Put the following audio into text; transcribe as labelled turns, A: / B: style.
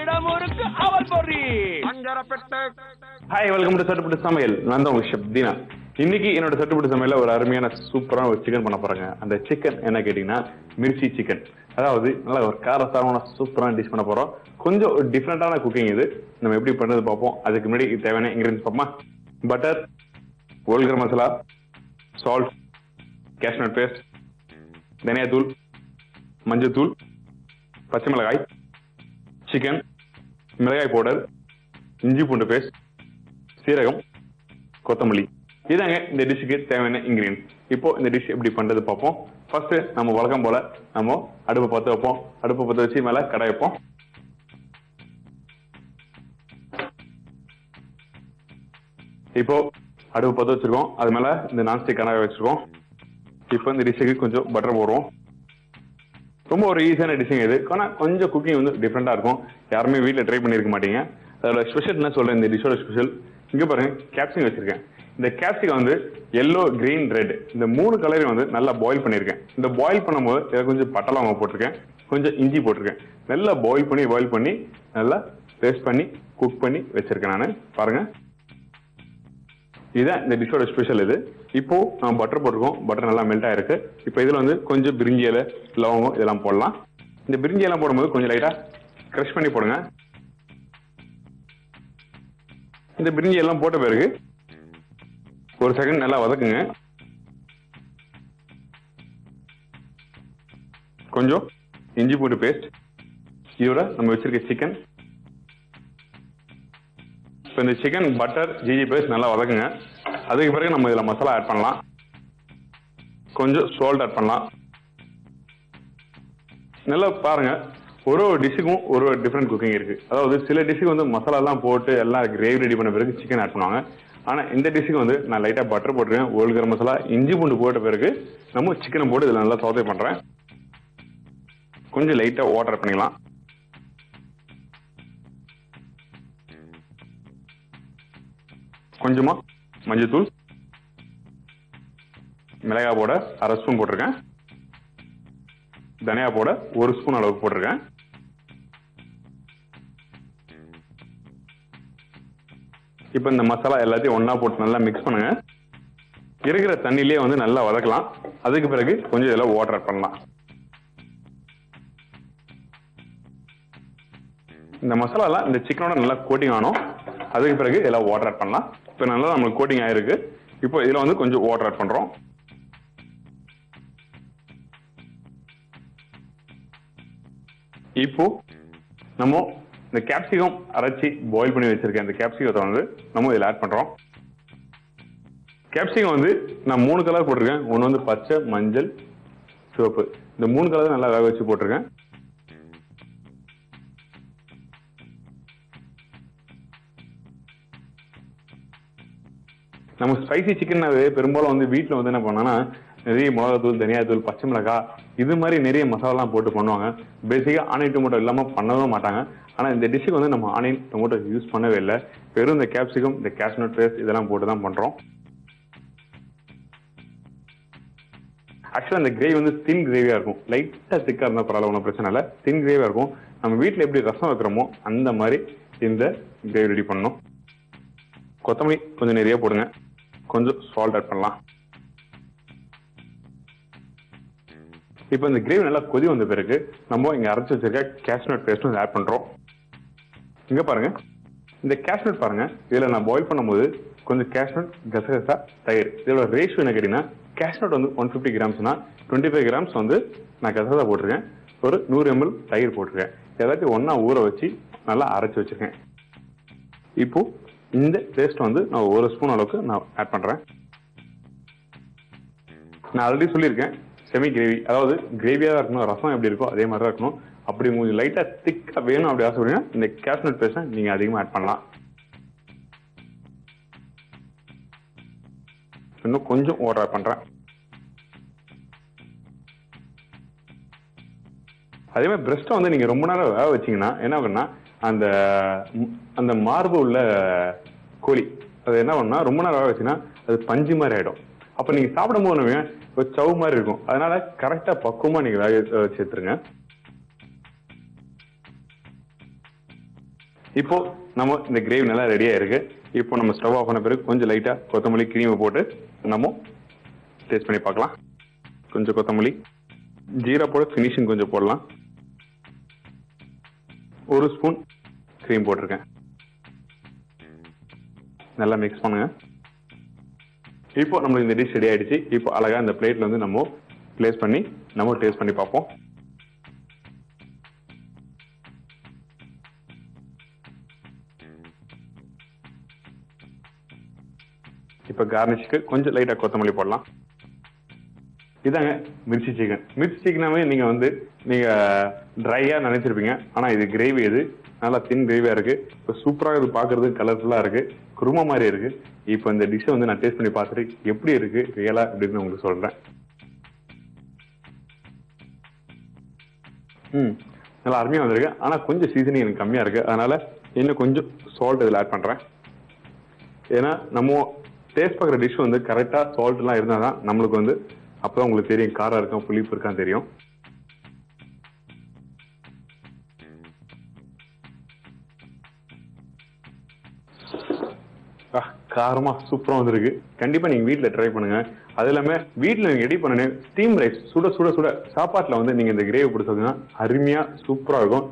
A: இடமுருக்கு அவல் பொறி.
B: Hi, welcome to சட்டுப்புட்டு சமையல். நான் தான் உங்க ஷெஃப் தீனா. இன்னைக்கு என்னோட சட்டுப்புட்டு சமையல்ல ஒரு அருமையான சூப்பரான ஒரு சிக்கன் பண்ண போறேங்க. அந்த சிக்கன் என்ன கேட்டீங்கன்னா மிர்ச்சி சிக்கன். அதாவது நல்லா ஒரு காரசாரமான சூப்பரான டிஷ் பண்ண போறோம். கொஞ்சம் ஒரு டிஃப்ரெண்டான குக்கிங் இது. நம்ம எப்படி பண்றது பார்ப்போம். அதுக்கு முன்னாடி தேவையான இன்கிரீடியன்ஸ் பார்ப்போமா. Butter, whole garam masala, salt, cashew nut paste, தனியாத்தூள், மஞ்சத்தூள், பச்சை மிளகாய், சிக்கன், மிளகாய் பவுடர், இஞ்சி பூண்டு பேஸ்ட், சீரகம், கொத்தமல்லி. இதாங்க இந்த டிஷ்ஷுக்கு தேவையான இன்கிரீடியன்ஸ். இப்போ இந்த டிஷ் எப்படி பண்றது பார்ப்போம். ஃபர்ஸ்ட் நம்ம வழக்கம் போல நம்ம அடுப்பை பற்ற வைப்போம். அடுப்பை பற்ற வச்சு மேல கடாய் வைப்போம். இப்போ அடுப்பு பற்ற வச்சிருக்கோம். அது மேல இந்த நான்ஸ்டிக் கடாய் வச்சிருக்கோம். இப்போ இந்த டிஷ்ஷுக்கு கொஞ்சம் பட்டர் போடுவோம். ரொம்ப ஒரு ஈஸியான டிஷ்ஷுங்க இது. ஆனால் கொஞ்சம் குக்கிங் வந்து டிஃப்ரெண்டா இருக்கும். யாருமே வீட்டில் ட்ரை பண்ணியிருக்க மாட்டீங்க. அதோட ஸ்பெஷல் என்ன சொல்றேன், இந்த டிஷ்ஷோட ஸ்பெஷல் இங்க பாருங்க, கேப்சிகம் வச்சிருக்கேன். இந்த கேப்சிகம் வந்து எல்லோ, கிரீன், ரெட் இந்த 3 கலரையும் வந்து நல்லா பாயில் பண்ணியிருக்கேன். இந்த பாயில் பண்ணும்போது இதை கொஞ்சம் பட்டலவங்க போட்டிருக்கேன், கொஞ்சம் இஞ்சி போட்டிருக்கேன். நல்லா பாயில் பண்ணி நல்லா பேஸ்ட் பண்ணி குக் பண்ணி வச்சிருக்கேன் நான். பாருங்க, இதுதான் இந்த டிஷ்ஷோட ஸ்பெஷல் இது. இப்போ நம்ம பட்டர் போட்டிருக்கோம். பட்டர் நல்லா மெல்ட் ஆயிருக்கு. இப்போ இதுல வந்து கொஞ்சம் பிரிஞ்சி இலை, லவங்கம் இதெல்லாம் போடலாம். இந்த பிரிஞ்சி எல்லாம் போடும்போது கொஞ்சம் லைட்டா கிரஷ் பண்ணி போடுங்க. இந்த பிரிஞ்சி எல்லாம் போட்ட பிறகு ஒரு செகண்ட் நல்லா வதக்குங்க. கொஞ்சம் இஞ்சி பூண்டு பேஸ்ட், இதோட நம்ம வச்சிருக்க சிக்கன். இப்போ இந்த சிக்கன், பட்டர், ஜிஜி பேஸ்ட் நல்லா வதக்குங்க. அதுக்கு பிறகு நம்ம இதுல மசாலா ஆட் பண்ணலாம். கொஞ்சம் சால்ட் ஆட் பண்ணலாம். நல்லா பாருங்க, ஒரு டிஷ்ஷுக்கும் ஒரு டிஃப்ரெண்ட் குக்கிங் இருக்கு. அதாவது சில டிஷ்ஷுக்கு வந்து மசாலா எல்லாம் போட்டு எல்லாம் கிரேவி ரெடி பண்ண பிறகு சிக்கன் ஆட் பண்ணுவாங்க. ஆனா இந்த டிஷ்ஷுக்கு வந்து நான் லைட்டா பட்டர் போட்டுருக்கேன், ஹோல் கரம் மசாலா, இஞ்சி பூண்டு போட்ட பிறகு நம்ம சிக்கனை போட்டு இதுல நல்லா சோதனை பண்றேன். கொஞ்சம் லைட்டா வாட்டர் பண்ணிக்கலாம். கொஞ்சமா மஞ்சத்தூள், மிளகாய் பவுடர் 1/2 ஸ்பூன் போட்டிருக்கேன், தனியா பவுடர் 1 ஸ்பூன் அளவுக்கு போட்டிருக்கேன். இப்ப இந்த மசாலா எல்லாத்தையும் ஒன்னா போட்டு நல்லா மிக்ஸ் பண்ணுங்க. இருக்கிற தண்ணியிலேயே வந்து நல்லா வதக்கலாம். அதுக்கு பிறகு கொஞ்சம் இதெல்லாம் வாட்டர் பண்ணலாம். இந்த மசாலா எல்லாம் இந்த சிக்கனோட நல்லா கோட்டிங் ஆகணும். அதுக்கு பிறகு இதெல்லாம் வாட்டர் ஆட் பண்ணலாம். இப்போ நல்லா நம்மளுக்கு கோட்டிங் ஆயிருக்கு. இப்போ இதுல வந்து கொஞ்சம் வாட்டர் ஆட் பண்றோம். இப்போ நம்ம இந்த கேப்சிகம் அரைச்சி பாயில் பண்ணி வச்சிருக்கேன். இந்த கேப்சிகத்தை வந்து நம்ம இதில் ஆட் பண்றோம். கேப்சிகம் வந்து நான் 3 கலர் போட்டிருக்கேன். ஒன்று வந்து பச்சை, மஞ்சள், சிவப்பு. இந்த 3 கலர் நல்லா வேக வச்சு போட்டிருக்கேன். நம்ம ஸ்பைசி சிக்கன் பெரும்பாலும் வந்து வீட்டில் வந்து என்ன பண்ணோம்னா நிறைய மிளகாத்தூள், தனியாத்தூள், பச்சை மிளகாய் இது மாதிரி நிறைய மசாலாலாம் போட்டு பண்ணுவாங்க. பேசிக்கா ஆனியன் டொமேட்டோ இல்லாம பண்ணவும் மாட்டாங்க. ஆனா இந்த டிஷ்ஷுக்கு வந்து நம்ம ஆனியன் டொமேட்டோ யூஸ் பண்ணவே இல்லை. வெறும் இந்த கேப்சிகம், இந்த கேஷ்நட் பேஸ்ட் இதெல்லாம் போட்டு தான் பண்றோம். ஆக்சுவலா இந்த கிரேவி வந்து தின் கிரேவியா இருக்கும். லைட்டா திக்கா இருந்தா பரவாயில்ல, ஒன்றும் பிரச்சனை இல்லை. தின் கிரேவியா இருக்கும். நம்ம வீட்டில் எப்படி ரசம் வைக்கிறோமோ அந்த மாதிரி இந்த கிரேவி ரெடி பண்ணணும். கொத்தமல்லி கொஞ்சம் நிறைய போடுங்க. கொஞ்சம் சால்ட் ஆட் பண்ணலாம். இப்போ இந்த கிரேவி நல்லா கொதி வந்த பிறகு நம்ம இங்க அரைச்சு வச்சிருக்க கேஷ்நட் பேஸ்ட் ஆட் பண்றோம். இங்க பாருங்க, இந்த கேஷ்நட் பாருங்க, இதுல நான் பாயில் பண்ணும்போது கொஞ்சம் கேஷ்நட், கசகசா, தயிர் இதோட ரேஷியோ என்ன கேட்டீங்கன்னா, கேஷ்நட் வந்து 150 கிராம்ஸ்னா 25 கிராம்ஸ் வந்து நான் கசகசா போட்டிருக்கேன். ஒரு 100 ml தயிர் போட்டிருக்கேன். எல்லாத்தையும் ஒன்னா ஊற வச்சு நல்லா அரைச்சு வச்சிருக்கேன். இப்போ இந்த பேஸ்ட் வந்து நான் 1 ஸ்பூன் அளவுக்கு நான் ஆட் பண்றேன். நான் ஆல்ரெடி சொல்லியிருக்கேன், செமி கிரேவி, அதாவது கிரேவியா தான் இருக்கணும். ரசம் எப்படி இருக்கோ அதே மாதிரி தான் இருக்கணும். அப்படி உங்களுக்கு லைட்டா திக்கா வேணும் அப்படி ஆசைப்படுறீங்கன்னா இந்த கேஷ்நட் பேஸ்ட்டை நீங்க அதிகமாக ஆட் பண்ணலாம். இன்னும் கொஞ்சம் வாட்டர் ஆட் பண்றேன். அதே மாதிரி பிரெஸ்ட்டை வந்து நீங்க ரொம்ப நேரம் வேக வச்சீங்கன்னா என்ன ஆகுன்னா, அந்த அந்த மார்பு உள்ள கோழி அது என்ன பண்ணா ரொம்ப நேரம் வேக வச்சீங்கன்னா அது பஞ்சு மாதிரி ஆயிடும். அப்ப நீங்க சாப்பிடும் போது ஒரு சவு மாதிரி இருக்கும். அதனால கரெக்டா பக்குவமா நீங்க வேக வச்சு எடுத்துருங்க. இப்போ நம்ம இந்த கிரேவி நல்லா ரெடியா இருக்கு. இப்போ நம்ம ஸ்டவ் ஆஃப் பண்ண பிறகு கொஞ்சம் லைட்டா கொத்தமல்லி கிரீமை போட்டு நம்ம டேஸ்ட் பண்ணி பார்க்கலாம். கொஞ்சம் கொத்தமல்லி, ஜீரா போட ஃபினிஷிங் கொஞ்சம் போடலாம். 1 ஸ்பூன் கிரீம் போட்டிருக்கேன். நல்லா மிக்ஸ் பண்ணுங்க. இப்போ நம்மளுக்கு இந்த டிஷ் ரெடி ஆயிடுச்சு. இப்போ அழகா இந்த பிளேட்ல வந்து நம்ம பிளேஸ் பண்ணி நம்ம டேஸ்ட் பண்ணி பார்ப்போம். இப்ப கார்னிஷ்க்கு கொஞ்சம் லைட்டா கொத்தமல்லி போடலாம். இதாங்க மிர்ச்சி சிக்கன். மிர்ச்சி சிக்கனாவே நீங்க ட்ரையா நினைச்சிருப்பீங்க. ஆனா இது கிரேவி, இது நல்லா தின் கிரேவியா இருக்கு. இப்போ சூப்பராக இது பாக்குறது கலர்ஃபுல்லா இருக்கு, குருமா மாதிரி இருக்கு. இப்போ இந்த டிஷ்ஷை வந்து நான் டேஸ்ட் பண்ணி பார்த்துட்டு எப்படி இருக்கு ரியலா அப்படின்னு உங்களுக்கு சொல்றேன். நல்லா அருமையா வந்திருக்கு. ஆனா கொஞ்சம் சீசனிங் எனக்கு கம்மியா இருக்கு. அதனால இன்னும் கொஞ்சம் சால்ட் இதில் ஆட் பண்றேன். ஏன்னா நம்ம டேஸ்ட் பார்க்குற டிஷ் வந்து கரெக்டா சால்ட் எல்லாம் இருந்தாதான் நம்மளுக்கு வந்து அப்பதான் உங்களுக்கு தெரியும் காரம் இருக்கும் புளிப்பு இருக்கான்னு தெரியும். காரமா சூப்பரா வந்திருக்கு. கண்டிப்பா நீங்க வீட்டுல ட்ரை பண்ணுங்க. அது இல்லாம வீட்டுல நீங்க ரெடி பண்ணு ஸ்டீம் ரைஸ் சுட சுட சுட சாப்பாட்டுல வந்து நீங்க இந்த கிரேவி பிடிச்சதுன்னா அருமையா சூப்பரா இருக்கும்.